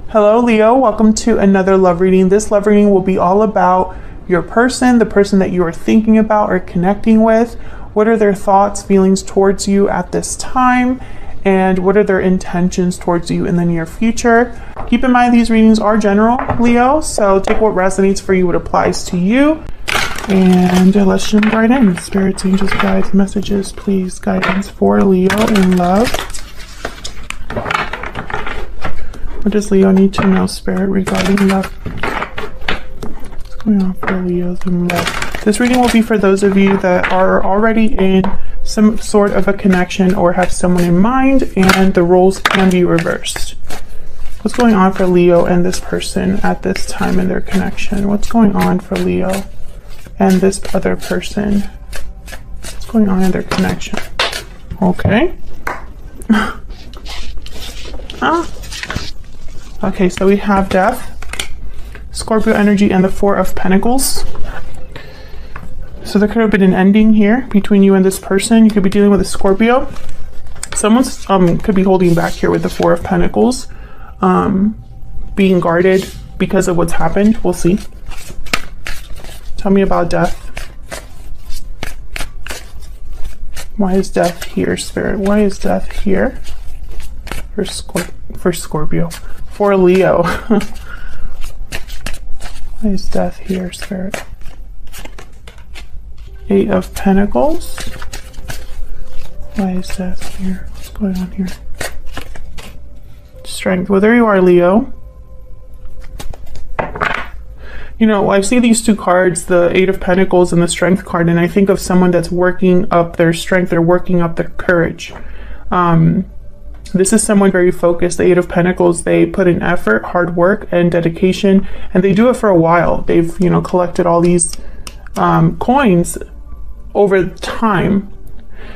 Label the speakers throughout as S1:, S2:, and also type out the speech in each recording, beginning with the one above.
S1: Hello, Leo. Welcome to another love reading. This love reading will be all about your person, the person that you are thinking about or connecting with. What are their thoughts, feelings towards you at this time? And what are their intentions towards you in the near future? Keep in mind these readings are general, Leo, so take what resonates for you, what applies to you. And let's jump right in. Spirits, angels, guides, messages, please, guidance for Leo in love. What does Leo need to know, Spirit, regarding love? What's going on for Leo's in love? This reading will be for those of you that are already in some sort of a connection or have someone in mind, and the roles can be reversed. What's going on for Leo and this person at this time in their connection? What's going on for Leo and this other person? What's going on in their connection? Okay. Okay, so we have Death, Scorpio energy, and the Four of Pentacles. So there could have been an ending here between you and this person. You could be dealing with a Scorpio. Someone's could be holding back here with the Four of Pentacles, being guarded because of what's happened. We'll see. Tell me about Death. Why is Death here, Spirit? Why is Death here for Scorpio? For Leo. Why is Death here, Spirit? Eight of Pentacles. Why is Death here? What's going on here? Strength. Well, there you are, Leo. You know, I see these two cards, the Eight of Pentacles and the Strength card, and I think of someone that's working up their strength. They're working up their courage. This is someone very focused. The Eight of Pentacles, they put in effort, hard work, and dedication, and they do it for a while. They've, you know, collected all these coins over time.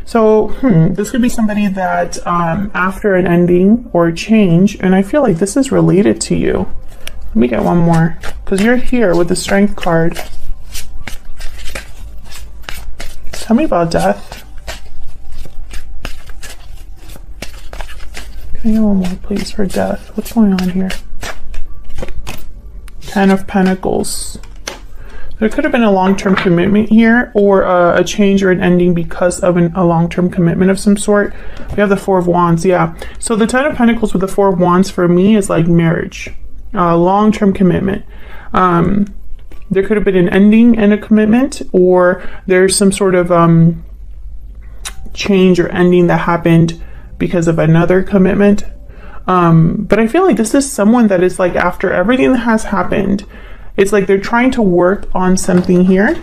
S1: So this could be somebody that after an ending or change, and I feel like this is related to you. Let me get one more, because you're here with the Strength card. Tell me about Death. Can I get one more, please, for Death? What's going on here? Ten of Pentacles. There could have been a long-term commitment here, or a change or an ending because of a long-term commitment of some sort. We have the Four of Wands, yeah. So the Ten of Pentacles with the Four of Wands for me is like marriage, long-term commitment. There could have been an ending and a commitment, or there's some sort of change or ending that happened because of another commitment. But I feel like this is someone that is like, after everything that has happened, it's like they're trying to work on something here.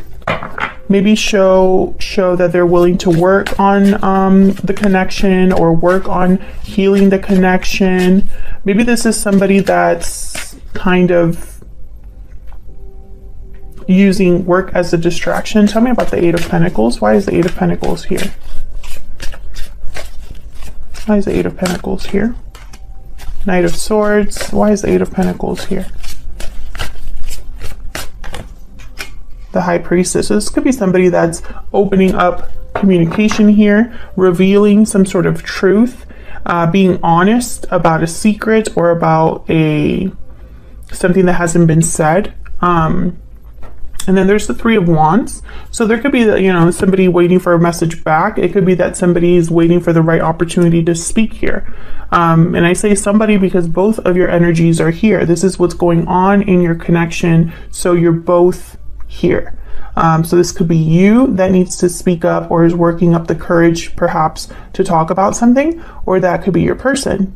S1: Maybe show that they're willing to work on the connection, or work on healing the connection. Maybe this is somebody that's kind of using work as a distraction. Tell me about the Eight of Pentacles. Why is the Eight of Pentacles here? Why is the Eight of Pentacles here? Knight of Swords. Why is the Eight of Pentacles here? The High Priestess. So this could be somebody that's opening up communication here, revealing some sort of truth, being honest about a secret or about something that hasn't been said. And then there's the Three of Wands. So there could be, you know, somebody waiting for a message back. It could be that somebody is waiting for the right opportunity to speak here. And I say somebody because both of your energies are here. This is what's going on in your connection. So you're both here. So this could be you that needs to speak up, or is working up the courage perhaps to talk about something, or that could be your person.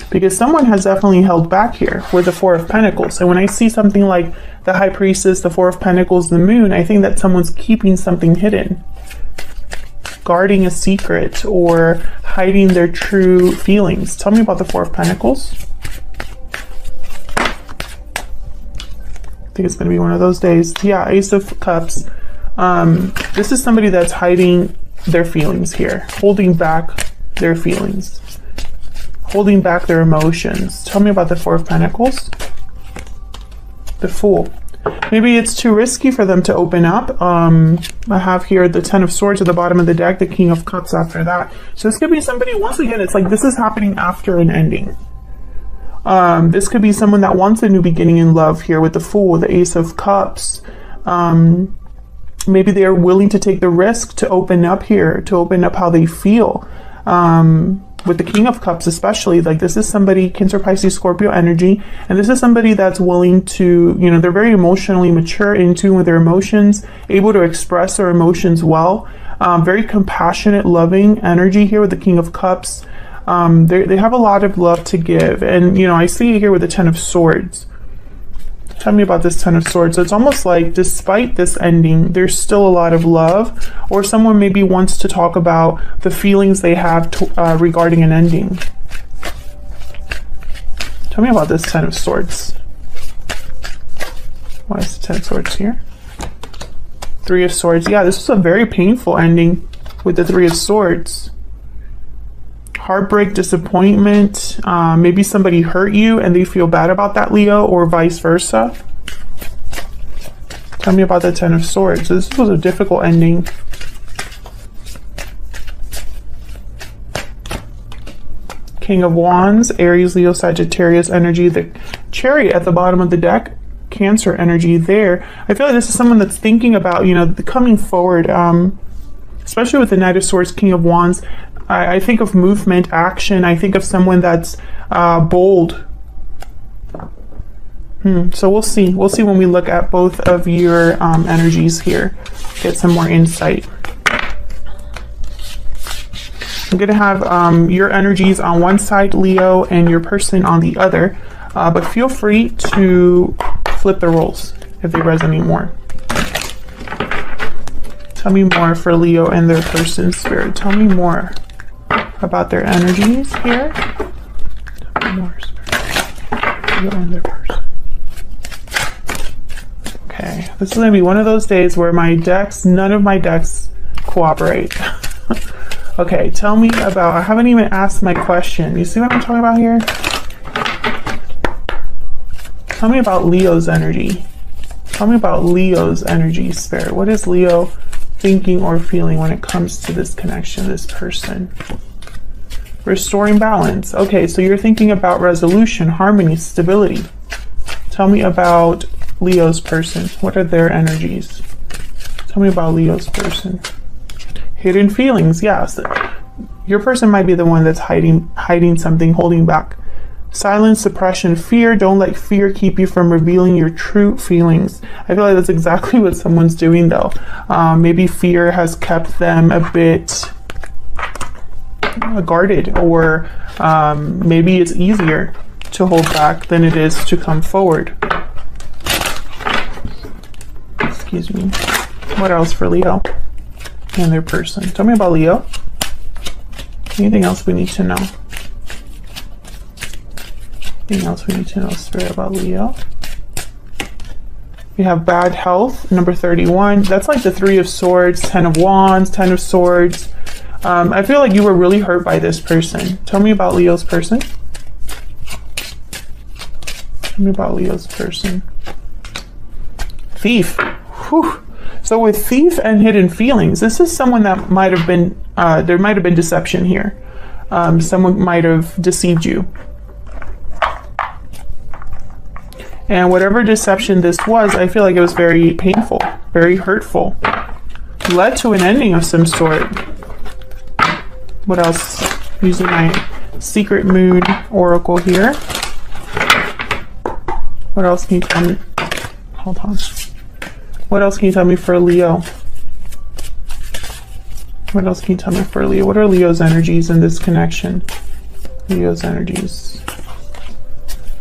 S1: Because someone has definitely held back here with the Four of Pentacles. And when I see something like the High Priestess, the Four of Pentacles, the Moon, I think that someone's keeping something hidden, guarding a secret, or hiding their true feelings. Tell me about the Four of Pentacles. I think it's going to be one of those days. Yeah, Ace of Cups. This is somebody that's hiding their feelings here, holding back their feelings, holding back their emotions. Tell me about the Four of Pentacles. The Fool. Maybe it's too risky for them to open up. I have here the Ten of Swords at the bottom of the deck, the King of Cups after that. So this could be somebody, once again, it's like this is happening after an ending. This could be someone that wants a new beginning in love here with the Fool, the Ace of Cups. Maybe they're willing to take the risk to open up here, to open up how they feel. With the King of Cups especially, like this is somebody, Cancer, Pisces, Scorpio energy, and this is somebody that's willing to, you know, they're very emotionally mature, in tune with their emotions, able to express their emotions well. Very compassionate, loving energy here with the King of Cups. They have a lot of love to give. And, you know, I see it here with the Ten of Swords. Tell me about this Ten of Swords. So it's almost like despite this ending, there's still a lot of love, or someone maybe wants to talk about the feelings they have to, regarding an ending. Tell me about this Ten of Swords. Why is the Ten of Swords here? Three of Swords. Yeah, this was a very painful ending with the Three of Swords. Heartbreak, disappointment, maybe somebody hurt you and they feel bad about that, Leo, or vice versa. Tell me about the Ten of Swords. This was a difficult ending. King of Wands, Aries, Leo, Sagittarius energy. The Chariot at the bottom of the deck, Cancer energy there. I feel like this is someone that's thinking about, you know, coming forward, especially with the Knight of Swords, King of Wands. I think of movement, action. I think of someone that's bold. So we'll see. We'll see when we look at both of your energies here. Get some more insight. I'm going to have your energies on one side, Leo, and your person on the other. But feel free to flip the roles if they resonate more. Tell me more for Leo and their person, Spirit. Tell me more about their energies here. Tell me more, Spirit. Leo and their person. Okay, this is going to be one of those days where my decks, none of my decks cooperate. Okay, tell me about, I haven't even asked my question. You see what I'm talking about here? Tell me about Leo's energy. Tell me about Leo's energy, Spirit. What is Leo thinking or feeling when it comes to this connection, this person? Restoring balance. Okay, so you're thinking about resolution, harmony, stability. Tell me about Leo's person. What are their energies? Tell me about Leo's person. Hidden feelings. Yes, your person might be the one that's hiding something, holding back. Silence, suppression, fear. Don't let fear keep you from revealing your true feelings. I feel like that's exactly what someone's doing though. Maybe fear has kept them a bit guarded, or maybe it's easier to hold back than it is to come forward. Excuse me. What else for Leo and their person? Tell me about Leo. Anything else we need to know? Anything else we need to know, Spirit, about Leo? We have bad health, number 31. That's like the Three of Swords, Ten of Wands, Ten of Swords. I feel like you were really hurt by this person. Tell me about Leo's person. Tell me about Leo's person. Thief. Whew. So with Thief and hidden feelings, this is someone that might have been, there might have been deception here. Someone might have deceived you. And whatever deception this was, I feel like it was very painful, very hurtful. Led to an ending of some sort. What else? Using my secret mood oracle here. What else can you tell me? Hold on. What else can you tell me for Leo? What else can you tell me for Leo? What are Leo's energies in this connection? Leo's energies.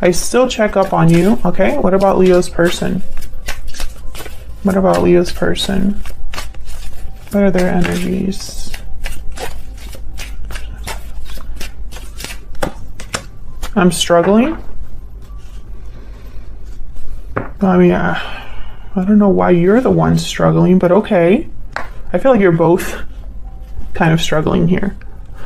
S1: I still check up on you. Okay, what about Leo's person? What about Leo's person? What are their energies? I'm struggling. I mean, I don't know why you're the one struggling, but okay. I feel like you're both kind of struggling here.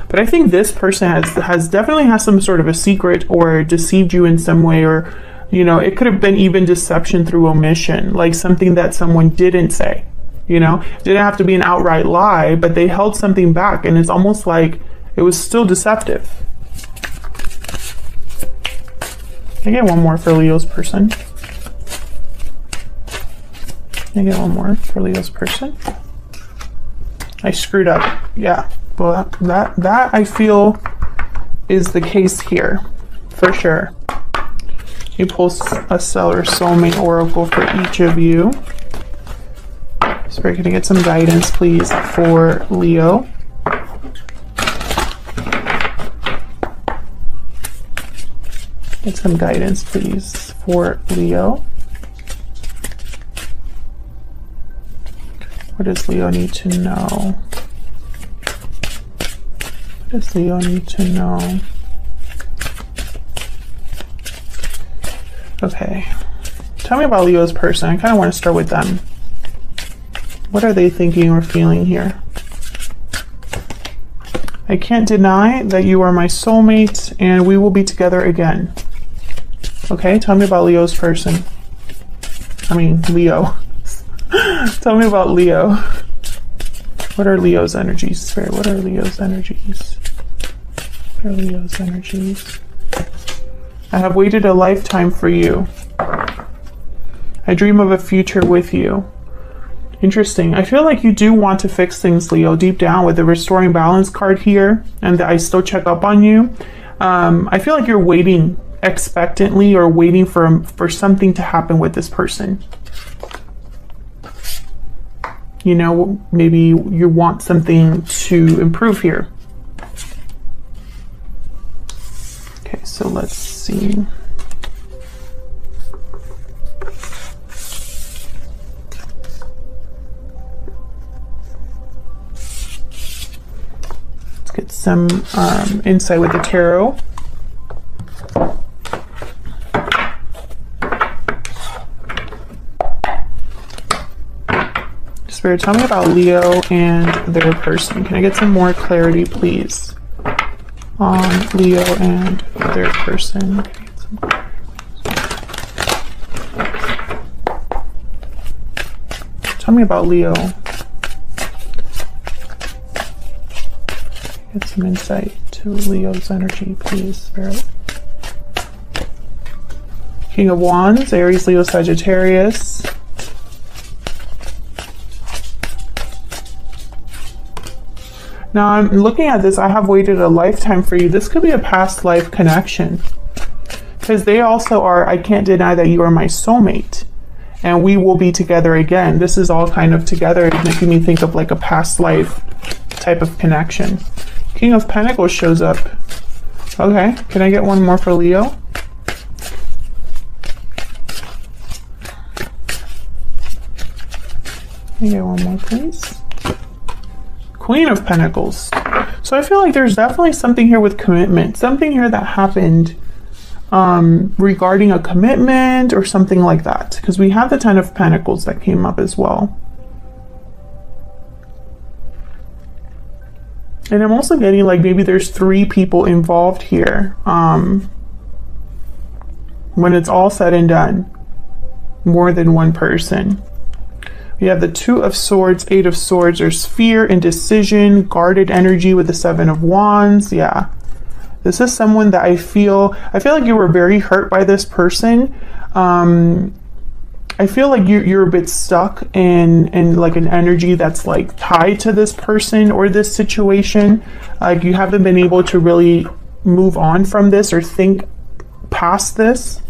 S1: But I think this person has definitely has some sort of a secret, or deceived you in some way, or, you know, it could have been even deception through omission, like something that someone didn't say, you know, it didn't have to be an outright lie, but they held something back, and it's almost like it was still deceptive. I get one more for Leo's person. I get one more for Leo's person. I screwed up. Yeah. Well, that I feel is the case here, for sure. You pull a stellar soulmate oracle for each of you. So we're going to get some guidance, please, for Leo. Get some guidance, please, for Leo. What does Leo need to know? What does Leo need to know? Okay. Tell me about Leo's person. I kind of want to start with them. What are they thinking or feeling here? I can't deny that you are my soulmate and we will be together again. Okay, tell me about Leo's person. I mean, Leo. Tell me about Leo. What are Leo's energies, Spirit? What are Leo's energies? What are Leo's energies? I have waited a lifetime for you. I dream of a future with you. Interesting. I feel like you do want to fix things, Leo, deep down with the restoring balance card here, and I still check up on you. I feel like you're waiting expectantly or waiting for something to happen with this person. You know, maybe you want something to improve here. Okay, so let's see. Let's get some insight with the tarot. Spirit, tell me about Leo and their person. Can I get some more clarity, please, on Leo and their person? Tell me about Leo. Get some insight to Leo's energy, please, Spirit. King of Wands, Aries, Leo, Sagittarius. Now I'm looking at this, I have waited a lifetime for you. This could be a past life connection. Because they also are, I can't deny that you are my soulmate. And we will be together again. This is all kind of together, making me think of like a past life type of connection. King of Pentacles shows up. Okay, can I get one more for Leo? Can I get one more, please? Queen of Pentacles. So I feel like there's definitely something here with commitment. Something here that happened regarding a commitment or something like that. Because we have the Ten of Pentacles that came up as well. And I'm also getting like maybe there's 3 people involved here. When it's all said and done. More than one person. We have the 2 of Swords, 8 of Swords. There's fear, indecision, guarded energy with the 7 of Wands. Yeah. This is someone that I feel like you were very hurt by this person. I feel like you're a bit stuck in like an energy that's like tied to this person or this situation. Like you haven't been able to really move on from this or think past this.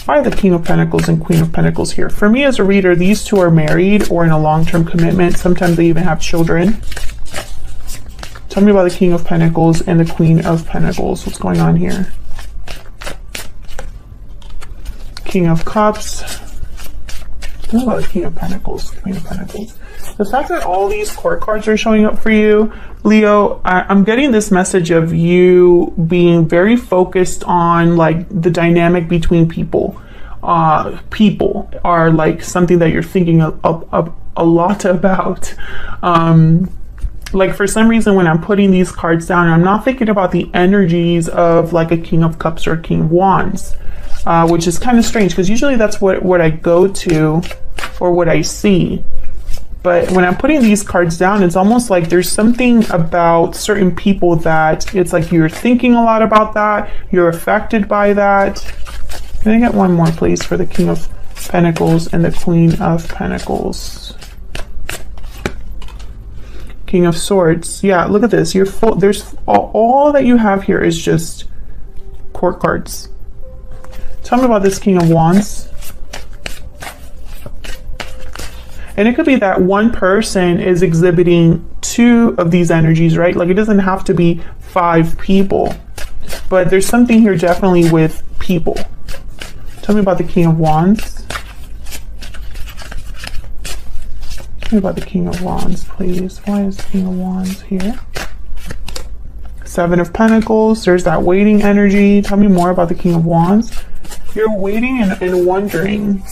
S1: Why are the King of Pentacles and Queen of Pentacles here? For me as a reader, these 2 are married or in a long-term commitment. Sometimes they even have children. Tell me about the King of Pentacles and the Queen of Pentacles. What's going on here? King of Cups. Tell me about the King of Pentacles, Queen of Pentacles. The fact that all these court cards are showing up for you, Leo, I'm getting this message of you being very focused on like the dynamic between people. People are like something that you're thinking a lot about. Like for some reason when I'm putting these cards down, I'm not thinking about the energies of like a King of Cups or a King of Wands, which is kind of strange because usually that's what I go to or what I see. But when I'm putting these cards down, it's almost like there's something about certain people that it's like you're thinking a lot about that, you're affected by that. Can I get one more, please, for the King of Pentacles and the Queen of Pentacles? King of Swords. Yeah, look at this. You're full. There's all that you have here is just court cards. Tell me about this King of Wands. And it could be that one person is exhibiting 2 of these energies, right? Like it doesn't have to be 5 people, but there's something here definitely with people. Tell me about the King of Wands. Tell me about the King of Wands, please. Why is the King of Wands here? 7 of Pentacles. There's that waiting energy. Tell me more about the King of Wands. You're waiting and wondering.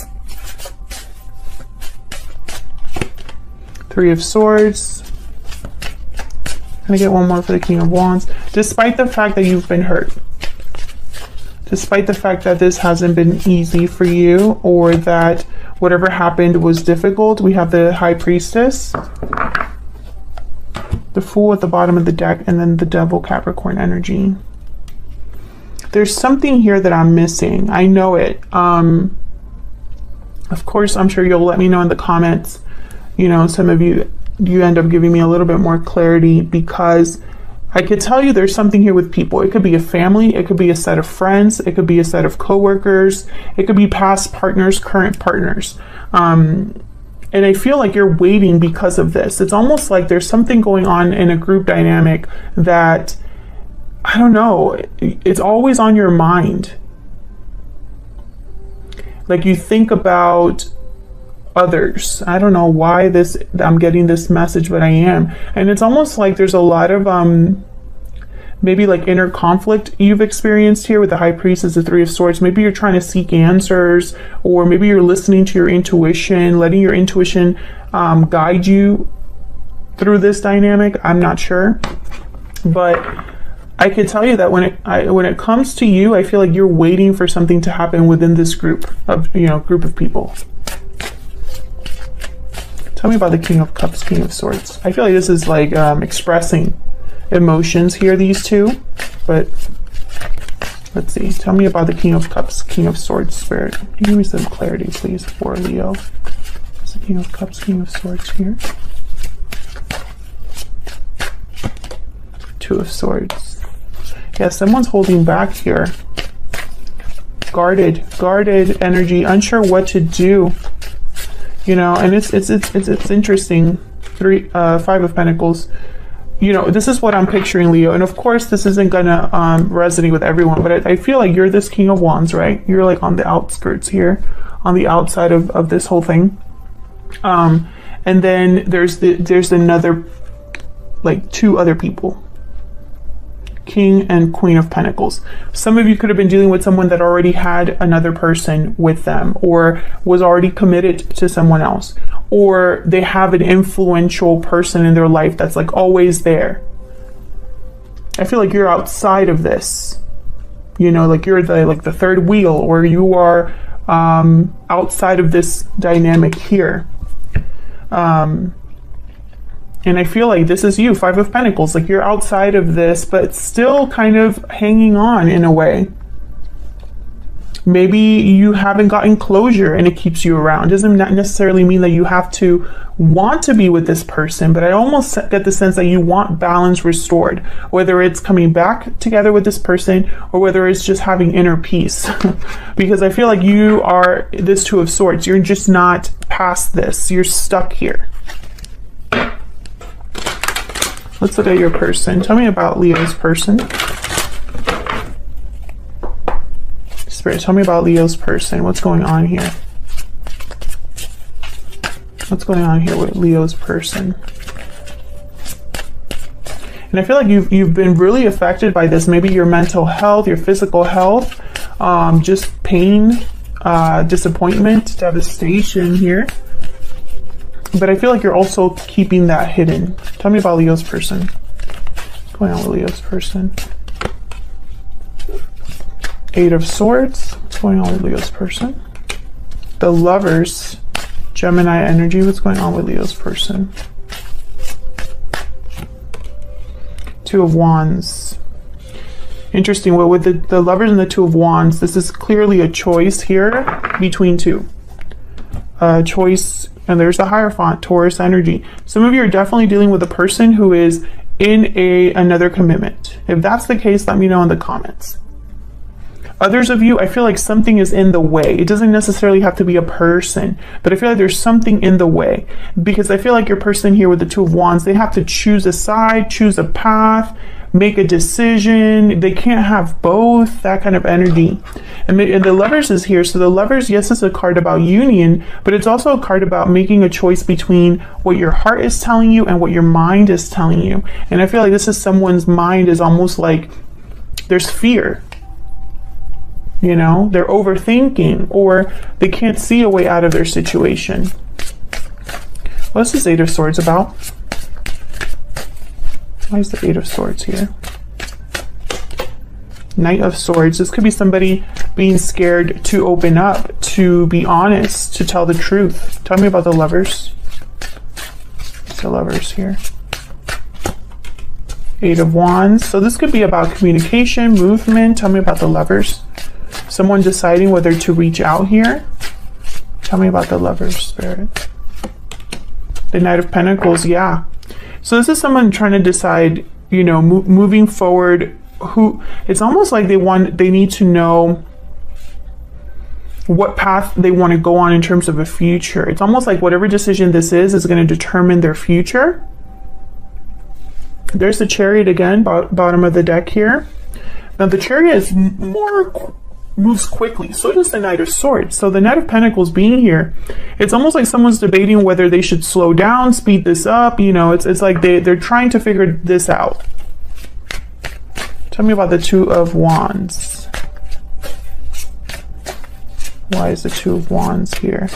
S1: 3 of Swords. Can I get one more for the King of Wands? Despite the fact that you've been hurt, despite the fact that this hasn't been easy for you, or that whatever happened was difficult, we have the High Priestess, the Fool at the bottom of the deck, and then the Devil, Capricorn energy. There's something here that I'm missing. I know it. Of course, I'm sure you'll let me know in the comments. You know, some of you end up giving me a little bit more clarity, because I could tell you there's something here with people. It could be a family, it could be a set of friends, it could be a set of coworkers, it could be past partners, current partners. And I feel like you're waiting because of this. It's almost like there's something going on in a group dynamic that, I don't know, it's always on your mind. Like you think about others. I don't know why I'm getting this message, but I am. And it's almost like there's a lot of maybe like inner conflict you've experienced here with the High Priestess, the 3 of Swords. Maybe you're trying to seek answers, or maybe you're listening to your intuition, letting your intuition guide you through this dynamic. I'm not sure, but I can tell you that when it comes to you, I feel like you're waiting for something to happen within this group of people. Tell me about the King of Cups, King of Swords. I feel like this is like expressing emotions here, these two. But let's see. Tell me about the King of Cups, King of Swords, Spirit. Give me some clarity, please, for Leo. It's the King of Cups, King of Swords here. 2 of Swords. Yeah, someone's holding back here. Guarded energy, unsure what to do. You know, and it's interesting. 5 of Pentacles. You know, this is what I'm picturing, Leo. And of course, this isn't gonna resonate with everyone, but I feel like you're this King of Wands, right? You're like on the outskirts here, on the outside of this whole thing. And then there's another, like 2 other people. King and Queen of Pentacles. Some of you could have been dealing with someone that already had another person with them, or was already committed to someone else, or they have an influential person in their life that's like always there. I feel like you're outside of this, you know, like you're the third wheel, or you are outside of this dynamic here. And I feel like this is you, 5 of Pentacles, like you're outside of this, but still kind of hanging on in a way. Maybe you haven't gotten closure and it keeps you around. Doesn't necessarily mean that you have to want to be with this person, but I almost get the sense that you want balance restored, whether it's coming back together with this person or whether it's just having inner peace. Because I feel like you are this 2 of Swords. You're just not past this. You're stuck here. Let's look at your person. Tell me about Leo's person. Spirit, tell me about Leo's person. What's going on here? What's going on here with Leo's person? And I feel like you've been really affected by this. Maybe your mental health, your physical health, just pain, disappointment, devastation here. But I feel like you're also keeping that hidden. Tell me about Leo's person. What's going on with Leo's person? 8 of Swords. What's going on with Leo's person? The Lovers. Gemini energy. What's going on with Leo's person? Two of Wands. Interesting. Well, with the Lovers and the Two of Wands, this is clearly a choice here between two. Choice, and there's the Hierophant, Taurus energy. Some of you are definitely dealing with a person who is in another commitment. If that's the case, let me know in the comments. Others of you, I feel like something is in the way. It doesn't necessarily have to be a person, but I feel like there's something in the way, because I feel like your person here with the Two of Wands, they have to choose a side, choose a path, make a decision. They can't have both, that kind of energy. And the Lovers is here. So the Lovers, yes, it's a card about union, but it's also a card about making a choice between what your heart is telling you and what your mind is telling you. And I feel like this is someone's mind is almost like there's fear. You know, they're overthinking, or they can't see a way out of their situation. What's this Eight of Swords about? Why is the Eight of Swords here? Knight of Swords. This could be somebody being scared to open up, to be honest, to tell the truth. Tell me about the Lovers. What's the Lovers here? Eight of Wands. So this could be about communication, movement. Tell me about the Lovers. Someone deciding whether to reach out here. Tell me about the Lovers, Spirit. The Knight of Pentacles, yeah. So this is someone trying to decide, you know, moving forward. Who, it's almost like they need to know what path they want to go on in terms of a future. It's almost like whatever decision this is going to determine their future. There's the Chariot again, bottom of the deck here. Now the Chariot is moves quickly, so does the Knight of Swords. So the Knight of Pentacles being here, it's almost like someone's debating whether they should slow down, speed this up. You know, it's like they're trying to figure this out. Tell me about the Two of Wands. Why is the Two of Wands here?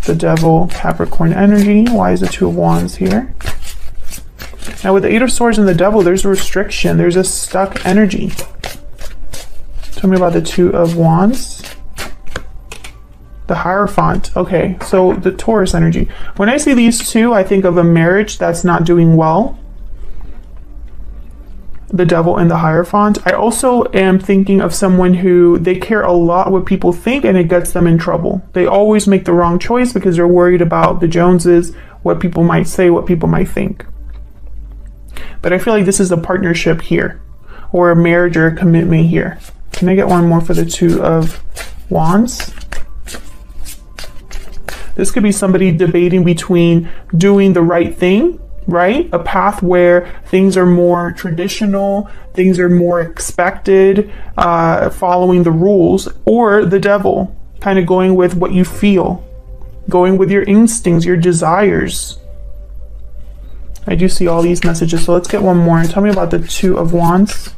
S1: The Devil, Capricorn energy. Why is the Two of Wands here? Now with the Eight of Swords and the Devil, there's a restriction. There's a stuck energy. Tell me about the Two of Wands. The Hierophant. Okay, so the Taurus energy. When I see these two, I think of a marriage that's not doing well. The Devil and the Hierophant. I also am thinking of someone who they care a lot what people think, and it gets them in trouble. They always make the wrong choice because they're worried about the Joneses, what people might say, what people might think. But I feel like this is a partnership here, or a marriage or a commitment here. Can I get one more for the Two of Wands? This could be somebody debating between doing the right thing, right? A path where things are more traditional, things are more expected, following the rules, or the Devil, kind of going with what you feel, going with your instincts, your desires. I do see all these messages, so let's get one more. Tell me about the Two of Wands.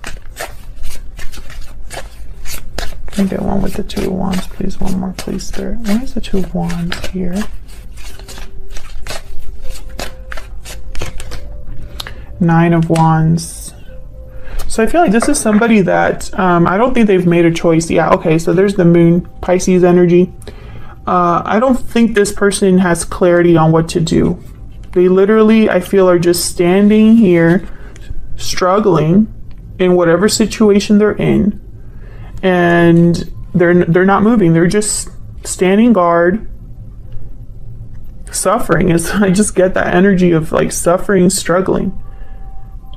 S1: Can I get one with the Two of Wands, please? One more, please, Spirit. Why is the Two of Wands here? Nine of Wands. So I feel like this is somebody that I don't think they've made a choice. Yeah, okay, so there's the Moon, Pisces energy. I don't think this person has clarity on what to do. They literally, I feel, are just standing here, struggling in whatever situation they're in, and they're not moving. They're just standing guard, suffering. I just get that energy of like suffering, struggling.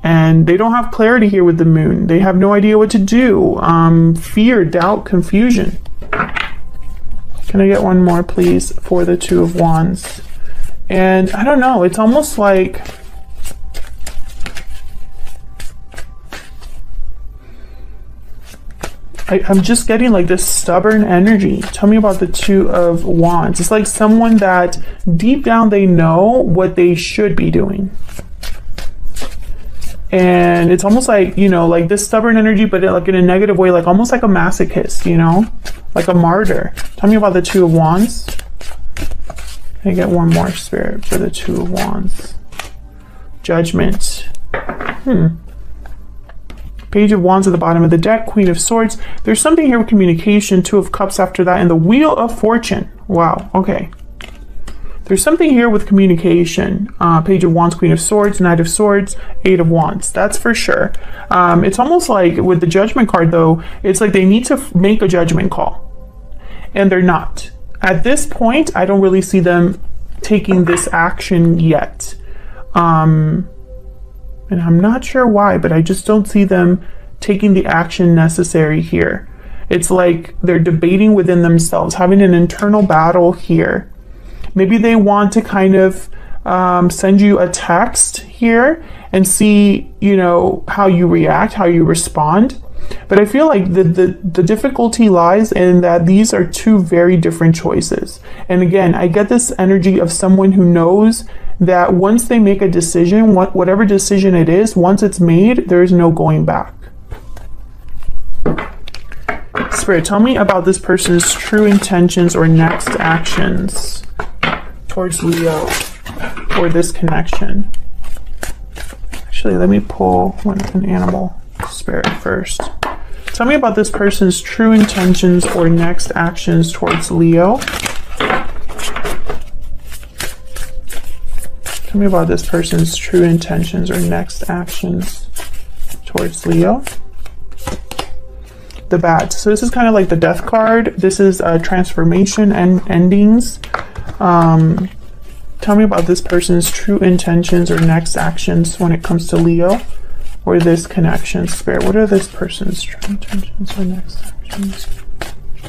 S1: And they don't have clarity here with the Moon. They have no idea what to do. Fear, doubt, confusion. Can I get one more, please, for the Two of Wands? And I don't know, it's almost like I'm just getting like this stubborn energy. Tell me about the Two of Wands. It's like someone that deep down they know what they should be doing. And it's almost like, you know, like this stubborn energy, but like in a negative way, like almost like a masochist, you know, like a martyr. Tell me about the Two of Wands. Can I get one more, Spirit, for the Two of Wands? Judgment. Page of Wands at the bottom of the deck, Queen of Swords. There's something here with communication, Two of Cups after that, and the Wheel of Fortune. Wow, okay. There's something here with communication. Page of Wands, Queen of Swords, Knight of Swords, Eight of Wands. That's for sure. It's almost like with the Judgment card, though, it's like they need to make a judgment call. And they're not. At this point, I don't really see them taking this action yet. And I'm not sure why, but I just don't see them taking the action necessary here. It's like they're debating within themselves, having an internal battle here. Maybe they want to kind of send you a text here and see, you know, how you react, how you respond. But I feel like the difficulty lies in that these are two very different choices. And again, I get this energy of someone who knows that once they make a decision, whatever decision it is, once it's made, there is no going back. Spirit, tell me about this person's true intentions or next actions towards Leo or this connection. Actually, let me pull an animal spirit first. Tell me about this person's true intentions or next actions towards Leo. Tell me about this person's true intentions or next actions towards Leo. The Bat. So this is kind of like the Death card. This is a transformation and endings. Tell me about this person's true intentions or next actions when it comes to Leo or this connection. Spirit, what are this person's true intentions or next actions?